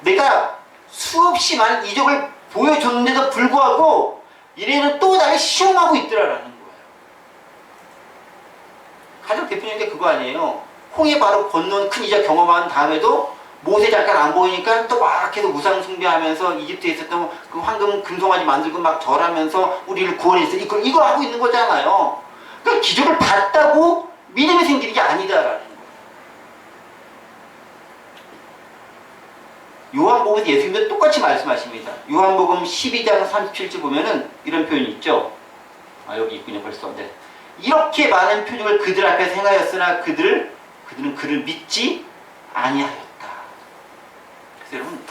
내가 수없이 많은 이적을 보여줬는데도 불구하고 얘네는 또 나를 시험하고 있더라라는 거예요. 가장 대표적인 게 그거 아니에요. 홍해 바로 건너온 큰 이적 경험한 다음에도 모세 잠깐 안 보이니까 또 막 해서 우상 숭배하면서 이집트에 있었던 그 황금 금송아지 만들고 막 절하면서 우리를 구원했어. 이걸 하고 있는 거잖아요. 그러니까 기적을 봤다고 믿음이 생기는 게 아니다라는 거예요. 요한복음에서 예수님도 똑같이 말씀하십니다. 요한복음 12장 37절 보면은 이런 표현이 있죠. 아, 여기 있군요, 벌써. 네. 이렇게 많은 표적을 그들 앞에서 행하였으나 그들은 그를 믿지 아니하였다. 그래서 여러분,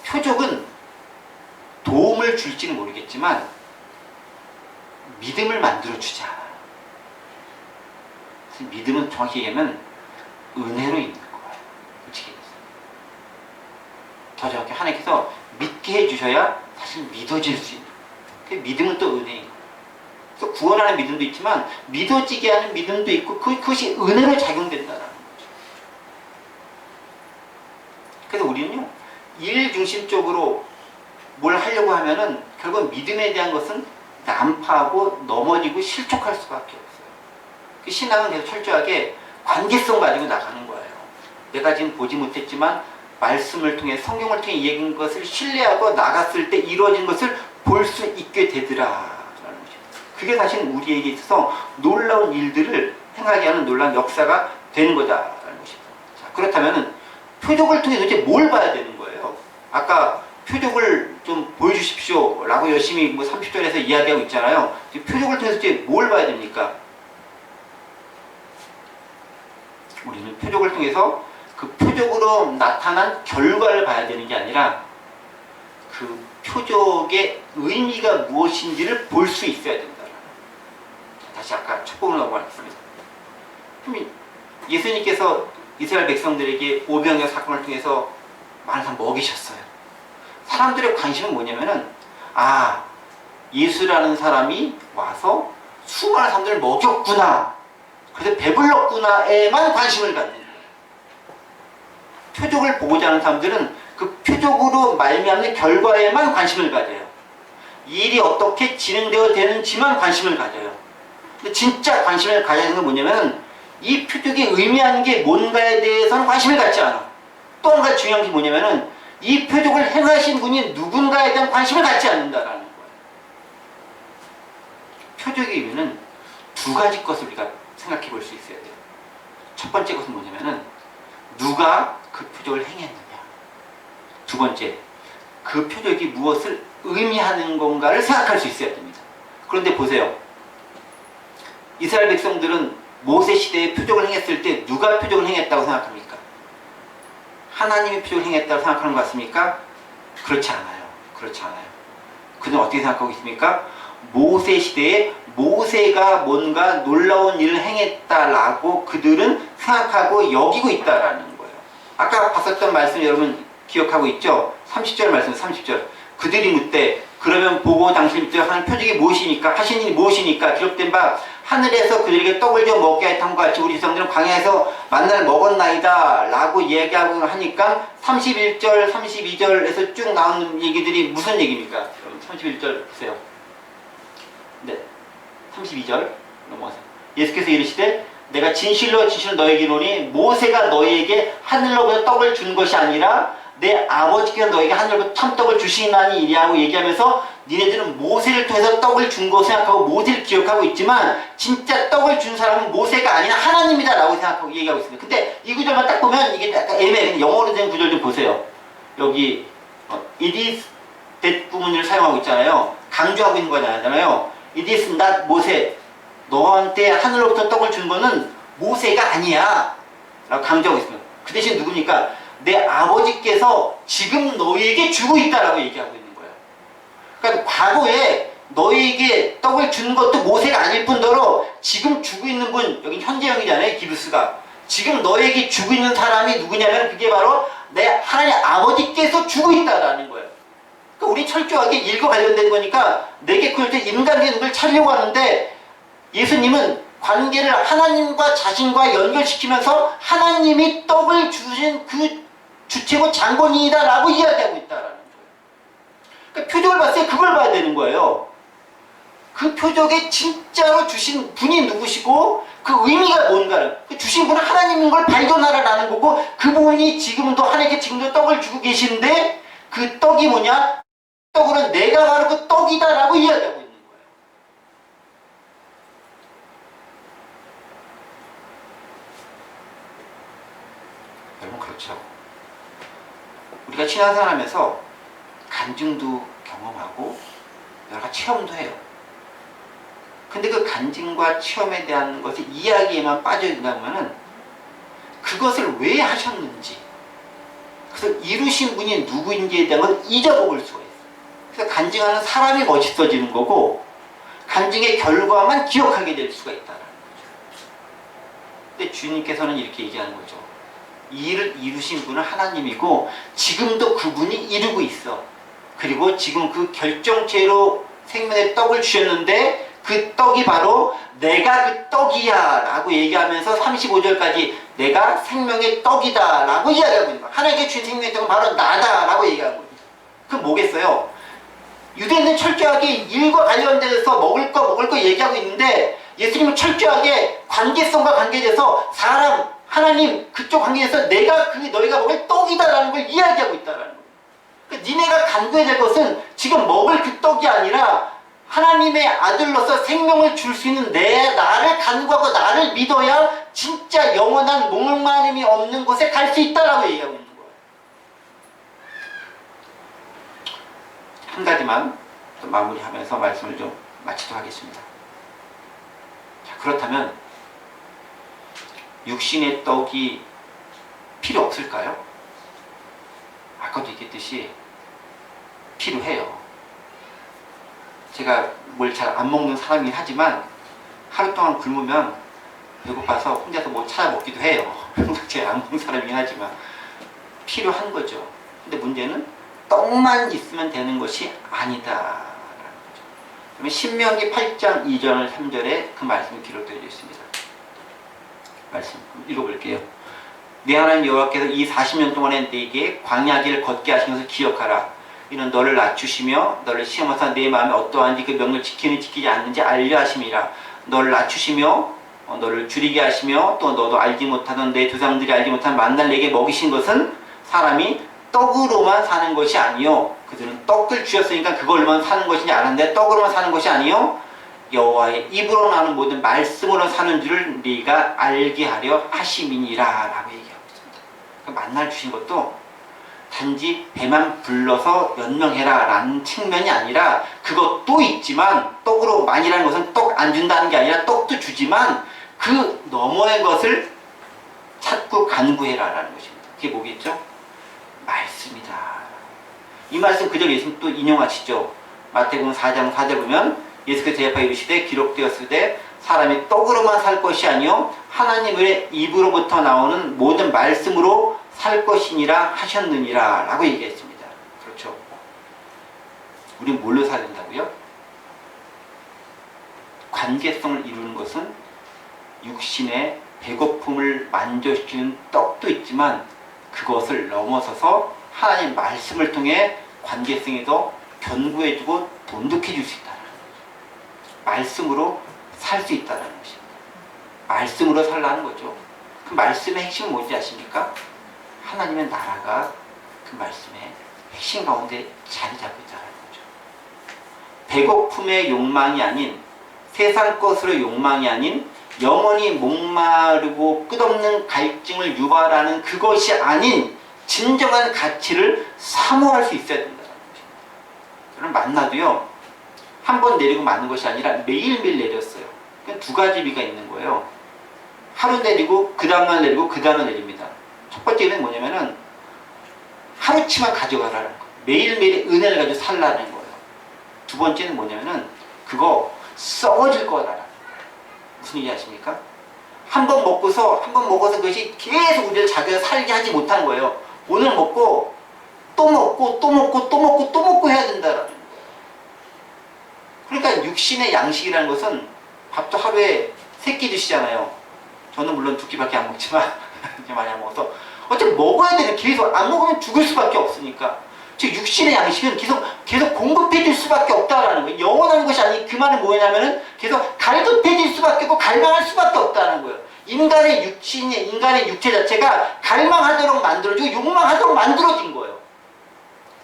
표적은 도움을 줄지는 모르겠지만 믿음을 만들어주지 않아요. 그래서 믿음은 정확히 얘기하면 은혜로 있는 거예요. 솔직히 얘기해서. 더 정확히 하나님께서 믿게 해주셔야 사실 믿어질 수 있는 거예요. 믿음은 또 은혜인 거예요. 그래서 구원하는 믿음도 있지만 믿어지게 하는 믿음도 있고 그것이 은혜로 작용된다는 거죠. 그래서 우리는요 일 중심적으로 뭘 하려고 하면은 결국 믿음에 대한 것은 난파하고 넘어지고 실족할 수밖에 없어요. 그 신앙은 계속 철저하게 관계성 가지고 나가는 거예요. 내가 지금 보지 못했지만 말씀을 통해 성경을 통해 얘기한 것을 신뢰하고 나갔을 때 이루어진 것을 볼 수 있게 되더라. 그게 사실 우리에게 있어서 놀라운 일들을 행하게 하는 놀라운 역사가 되는 거다라는 것입니다. 자, 그렇다면 표적을 통해 도대체 뭘 봐야 되는 거예요? 아까 표적을 좀 보여주십시오 라고 열심히 뭐 30절에서 이야기하고 있잖아요. 표적을 통해서 도대체 뭘 봐야 됩니까? 우리는 표적을 통해서 그 표적으로 나타난 결과를 봐야 되는 게 아니라 그 표적의 의미가 무엇인지를 볼 수 있어야 된다. 다시 아까 첫 부분으로 넘어가겠습니다. 예수님께서 이스라엘 백성들에게 오병이어 사건을 통해서 많은 사람 먹이셨어요. 사람들의 관심은 뭐냐면은 예수라는 사람이 와서 수많은 사람들을 먹였구나. 그래서 배불렀구나에만 관심을 갖는 거예요. 표적을 보고자 하는 사람들은 그 표적으로 말미암는 결과에만 관심을 가져요. 이 일이 어떻게 진행되어 되는지만 관심을 가져요. 근데 진짜 관심을 가져야 하는 건 뭐냐면 이 표적이 의미하는 게 뭔가에 대해서는 관심을 갖지 않아. 또 한 가지 중요한 게 뭐냐면은 이 표적을 행하신 분이 누군가에 대한 관심을 갖지 않는다라는 거예요. 표적의 의미는 두 가지 것을 우리가 생각해 볼 수 있어야 돼요. 첫 번째 것은 뭐냐면은 누가 그 표적을 행했느냐. 두 번째, 그 표적이 무엇을 의미하는 건가를 생각할 수 있어야 됩니다. 그런데 보세요. 이스라엘 백성들은 모세 시대에 표적을 행했을 때 누가 표적을 행했다고 생각합니까? 하나님이 표적을 행했다고 생각하는 것 같습니까? 그렇지 않아요. 그렇지 않아요. 그는 어떻게 생각하고 있습니까? 모세 시대에 모세가 뭔가 놀라운 일을 행했다라고 그들은 생각하고 여기고 있다라는 거예요. 아까 봤었던 말씀 여러분 기억하고 있죠? 30절 말씀 30절. 그들이 묻되 그러면 보고 당신이 하는 표적이 무엇이니까 하신 일이 무엇이니까 기록된 바 하늘에서 그들에게 떡을 줘 먹게 했던 것 같이 우리 조상들은 광야에서 만나를 먹었나이다 라고 얘기하고 하니까 31절 32절에서 쭉 나오는 얘기들이 무슨 얘기입니까? 31절 보세요. 네, 32절 넘어가세요. 예수께서 이르시되 내가 진실로 진실로 너에게 이르노니 모세가 너에게 하늘로부터 떡을 준 것이 아니라 내 아버지께서 너에게 하늘로부터 참떡을 주시나니 이리하고 얘기하면서 니네들은 모세를 통해서 떡을 준 거 생각하고 모세를 기억하고 있지만 진짜 떡을 준 사람은 모세가 아니라 하나님이다 라고 생각하고 얘기하고 있습니다. 근데 이 구절만 딱 보면 이게 약간 애매해. 영어로 된 구절 좀 보세요. 여기 it is that 구문을 사용하고 있잖아요. 강조하고 있는 거잖아요. It is not 모세. 너한테 하늘로부터 떡을 준 거는 모세가 아니야 라고 강조하고 있습니다. 그 대신 누굽니까? 내 아버지께서 지금 너희에게 주고 있다라고 얘기하고 있는 거예요. 그러니까 과거에 너희에게 떡을 준 것도 모세가 아닐 뿐더러 지금 주고 있는 분, 여기 현재형이잖아요. 기브스가. 지금 너희에게 주고 있는 사람이 누구냐면 그게 바로 내 하나님 아버지께서 주고 있다라는 거예요. 그러니까 우리 철저하게 일과 관련된 거니까 내게 그럴 때 인간의 누굴 찾으려고 하는데 예수님은 관계를 하나님과 자신과 연결시키면서 하나님이 떡을 주신 그 주체고 장본인이다 라고 이야기하고 있다라는 거예요. 그러니까 표적을 봤을 때 그걸 봐야 되는 거예요. 그 표적에 진짜로 주신 분이 누구시고 그 의미가 뭔가를, 그 주신 분은 하나님인 걸 발견하라라는 거고 그 분이 지금도 하나님께 지금도 떡을 주고 계신데 그 떡이 뭐냐? 떡으로는 내가 바로 그 떡이다 라고 이야기하고 있는 거예요. 여러분 그렇죠. 우리가 신앙생활하면서 간증도 경험하고 여러 가지 체험도 해요. 근데 그 간증과 체험에 대한 것을 이야기에만 빠져있다면은 그것을 왜 하셨는지, 그래서 이루신 분이 누구인지에 대한 걸 잊어먹을 수가 있어요. 그래서 간증하는 사람이 멋있어지는 거고 간증의 결과만 기억하게 될 수가 있다는 거죠. 근데 주님께서는 이렇게 얘기하는 거죠. 이 일을 이루신 분은 하나님이고 지금도 그분이 이루고 있어. 그리고 지금 그 결정체로 생명의 떡을 주셨는데 그 떡이 바로 내가 그 떡이야 라고 얘기하면서 35절까지 내가 생명의 떡이다 라고 이야기하고 있는 거야. 하나님께 주신 생명의 떡은 바로 나다 라고 얘기하는 거예요. 그럼 뭐겠어요? 유대인은 철저하게 일과 관련돼서 먹을 거 얘기하고 있는데 예수님은 철저하게 관계성과 관계돼서 사람, 하나님 그쪽 관계에서 내가 그 너희가 먹을 떡이다라는 걸 이야기하고 있다라는 거예요. 그러니까 니네가 간구해야 될 것은 지금 먹을 그 떡이 아니라 하나님의 아들로서 생명을 줄 수 있는 나를 간구하고 나를 믿어야 진짜 영원한 목마름이 없는 곳에 갈 수 있다라고 얘기하고 있는 거예요. 한 가지만 또 마무리하면서 말씀을 좀 마치도록 하겠습니다. 자, 그렇다면 육신의 떡이 필요 없을까요? 아까도 얘기했듯이 필요해요. 제가 뭘 잘 안 먹는 사람이긴 하지만 하루 동안 굶으면 배고파서 혼자서 뭐 찾아 먹기도 해요. 제가 안 먹는 사람이긴 하지만 필요한 거죠. 근데 문제는 떡만 있으면 되는 것이 아니다. 그러면 신명기 8장 2절 3절에 그 말씀이 기록되어 있습니다. 말씀 읽어볼게요. 내 하나님 여호와께서 이 40년 동안에 내게 광야길을 걷게 하신 것을 기억하라. 이는 너를 낮추시며 너를 시험하사 내 마음에 어떠한지 그 명령을 지키지 않는지 알려 하심이라. 너를 낮추시며 너를 줄이게 하시며 또 너도 알지 못하던 내 조상들이 알지 못한 만날 내게 먹이신 것은 사람이 떡으로만 사는 것이 아니요. 그들은 떡을 주셨으니까 그걸로만 사는 것이지 않았는데 떡으로만 사는 것이 아니요. 여호와의 입으로 나오는 모든 말씀으로 사는 줄을 네가 알게 하려 하심이니라 라고 얘기하고 있습니다. 그러니까 만날 주신 것도 단지 배만 불러서 연명해라 라는 측면이 아니라 그것도 있지만 떡으로 만이라는 것은 떡 안 준다는 게 아니라 떡도 주지만 그 너머의 것을 찾고 간구해라 라는 것입니다. 그게 뭐겠죠? 말씀이다. 이 말씀 그대로 예수님 또 인용하시죠. 마태복음 4장 4절 보면 예수께서 대답하여 이르시되 기록되었을 때 사람이 떡으로만 살 것이 아니요 하나님의 입으로부터 나오는 모든 말씀으로 살 것이니라 하셨느니라 라고 얘기했습니다. 그렇죠. 우리는 뭘로 살아야 된다고요? 관계성을 이루는 것은 육신의 배고픔을 만족시키는 떡도 있지만 그것을 넘어서서 하나님 말씀을 통해 관계성에서 견고해지고 돈독해질 수 있다는 거죠. 말씀으로 살 수 있다는 것입니다. 말씀으로 살라는 거죠. 그 말씀의 핵심은 뭔지 아십니까? 하나님의 나라가 그 말씀의 핵심 가운데 자리 잡고 있다는 거죠. 배고픔의 욕망이 아닌 세상 것으로 욕망이 아닌 영원히 목마르고 끝없는 갈증을 유발하는 그것이 아닌 진정한 가치를 사모할 수 있어야 된다는 것입니다. 저는 만나도요 한 번 내리고 마는 것이 아니라 매일매일 내렸어요. 두 가지 의미가 있는 거예요. 하루 내리고 그 다음날 내리고 그 다음날 내립니다. 첫 번째는 뭐냐면은 하루치만 가져가라는 거예요. 매일매일 은혜를 가지고 살라는 거예요. 두 번째는 뭐냐면은 그거 썩어질 거라는 거예요. 무슨 얘기 아십니까? 한 번 먹고서 그것이 계속 우리를 자기가 살게 하지 못하는 거예요. 오늘 먹고 또 먹고 또 먹고 또 먹고 또 먹고 해야 된다라는 거예요. 그러니까 육신의 양식이라는 것은 밥도 하루에 3끼 드시잖아요. 저는 물론 2끼밖에 안 먹지만 이제 많이 안 먹어서 어차피 먹어야 되는, 계속 안 먹으면 죽을 수밖에 없으니까. 즉 육신의 양식은 계속 공급해질 수밖에 없다라는 거예요. 영원한 것이 아니, 그 말은 뭐냐면은 계속 갈급해질 수밖에 없고 갈망할 수밖에 없다는 거예요. 인간의 육체 자체가 갈망하도록 만들어지고 욕망하도록 만들어진 거예요.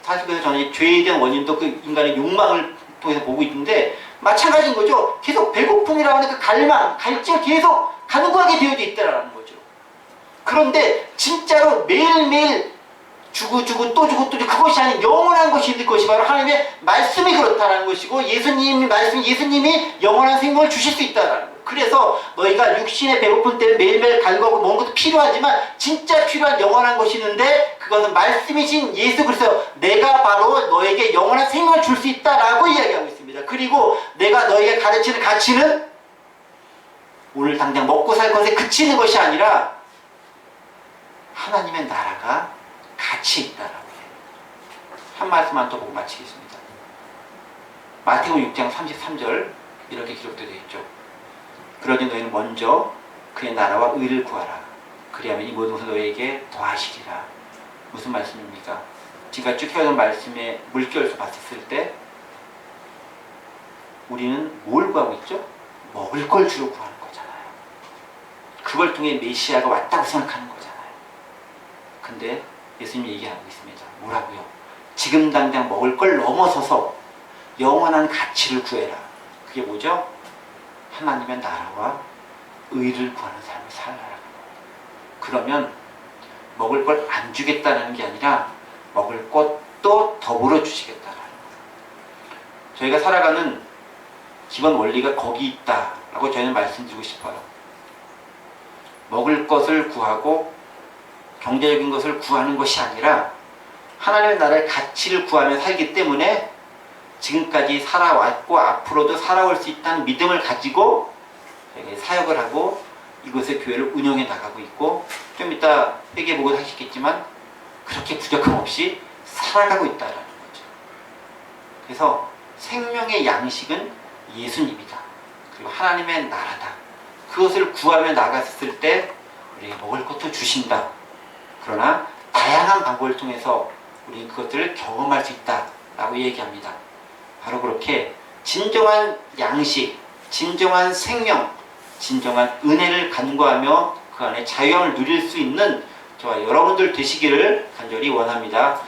사실 그래서 저는 죄에 대한 원인도 그 인간의 욕망을 통해서 보고 있는데 마찬가지인 거죠. 계속 배고픔이라고 하는 그 갈증을 계속 간구하게 되어져 있다라는 거죠. 그런데 진짜로 매일매일 주고 또 주고 그것이 아닌 영원한 것이 있는 것이 바로 하나님의 말씀이 그렇다는 것이고 예수님이 영원한 생명을 주실 수 있다는 거예요. 그래서 너희가 육신의 배고픔 때문에 매일매일 갈구하고 먹는 것도 필요하지만 진짜 필요한 영원한 것이 있는데 그것은 말씀이신 예수 그리스도, 내가 바로 너에게 영원한 생명을 줄 수 있다라고 이야기하고 있습니다. 그리고 내가 너에게 가르치는 가치는 오늘 당장 먹고 살 것에 그치는 것이 아니라 하나님의 나라가 가치 있다라고 해요. 한 말씀만 더 보고 마치겠습니다. 마태복음 6장 33절 이렇게 기록되어 있죠. 그러니 너희는 먼저 그의 나라와 의를 구하라. 그리하면 이 모든 것을 너희에게 더하시리라. 무슨 말씀입니까? 지금까지 쭉 해오던 말씀의 물결에서 봤을 때 우리는 뭘 구하고 있죠? 먹을 걸 주로 구하는 거잖아요. 그걸 통해 메시아가 왔다고 생각하는 거잖아요. 근데 예수님이 얘기하고 있습니다. 뭐라고요? 지금 당장 먹을 걸 넘어서서 영원한 가치를 구해라. 그게 뭐죠? 하나님의 나라와 의를 구하는 삶을 살라라는 거예요. 그러면 먹을 걸 안 주겠다는 게 아니라 먹을 것도 더불어 주시겠다라는 거예요. 저희가 살아가는 기본 원리가 거기 있다라고 저희는 말씀드리고 싶어요. 먹을 것을 구하고 경제적인 것을 구하는 것이 아니라 하나님의 나라의 가치를 구하며 살기 때문에 지금까지 살아왔고 앞으로도 살아올 수 있다는 믿음을 가지고 사역을 하고 이곳의 교회를 운영해 나가고 있고, 좀 이따 회개보고 하시겠지만 그렇게 부족함 없이 살아가고 있다는 거죠. 그래서 생명의 양식은 예수님이다. 그리고 하나님의 나라다. 그것을 구하며 나갔을 때 우리에게 먹을 것도 주신다. 그러나 다양한 방법을 통해서 우리는 그것들을 경험할 수 있다라고 얘기합니다. 바로 그렇게 진정한 양식, 진정한 생명, 진정한 은혜를 간구하며 그 안에 자유함을 누릴 수 있는 저와 여러분들 되시기를 간절히 원합니다.